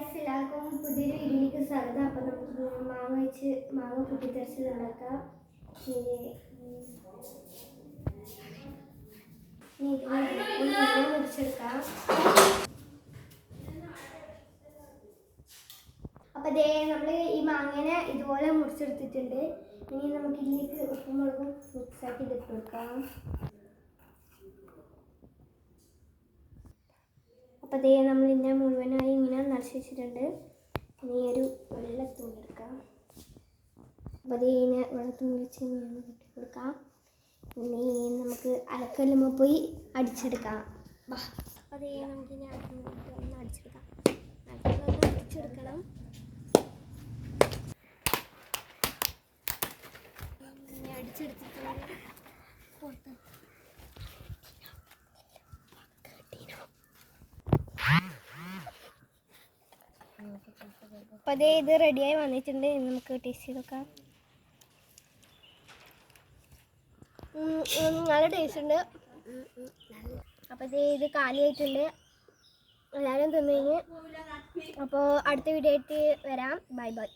Guys, എല്ലാവർക്കും പുതിയൊരു വീഡിയോയിലേക്ക് സ്വാഗതം. അപ്പോൾ നമുക്ക് മാങ്ങ പൊട്ടിത്തെറിച്ച് നടക്കാം. മുറിച്ചെടുക്കാം. അപ്പോൾ അതേ നമ്മൾ ഈ മാങ്ങനെ ഇതുപോലെ മുറിച്ചെടുത്തിട്ടുണ്ട്. ഇനി നമുക്ക് ഇതിലേക്ക് ഉപ്പും മുളകും മിക്സാക്കി ഇട്ട് കൊടുക്കാം. അപ്പോൾ അതേ നമ്മൾ ഇതിനെ മുഴുവനായി ഇങ്ങനെ നിറച്ച് വെച്ചിട്ടുണ്ട്. ഇനി ഒരു വെള്ള തുണി എടുക്കാം. അപ്പോൾ അതേ ഇതിനെ വെള്ള തുണി വെച്ച് ഇങ്ങനെ കെട്ടി കൊടുക്കാം. ഇനി നമുക്ക് അലക്കല്ലുമ്പോൾ പോയി അടിച്ചെടുക്കാം. അപ്പോൾ അതേ നമുക്ക് ഇനി ഒന്ന് അടിച്ചെടുക്കാം. അടിച്ചെടുക്കണം. അടിച്ചെടുത്തിട്ടുണ്ട്. അപ്പോൾ അതേ ഇത് റെഡിയായി വന്നിട്ടുണ്ട്. നമുക്ക് ടേസ്റ്റ് ചെയ്ത് നോക്കാം. നല്ല ടേസ്റ്റ് ഉണ്ട്. അപ്പോൾ അതേ ഇത് കാലിയായിട്ടുണ്ട്. എല്ലാവരും തിന്നു കഴിഞ്ഞ്. അപ്പോൾ അടുത്ത വീഡിയോ ആയിട്ട് വരാം. Bye bye.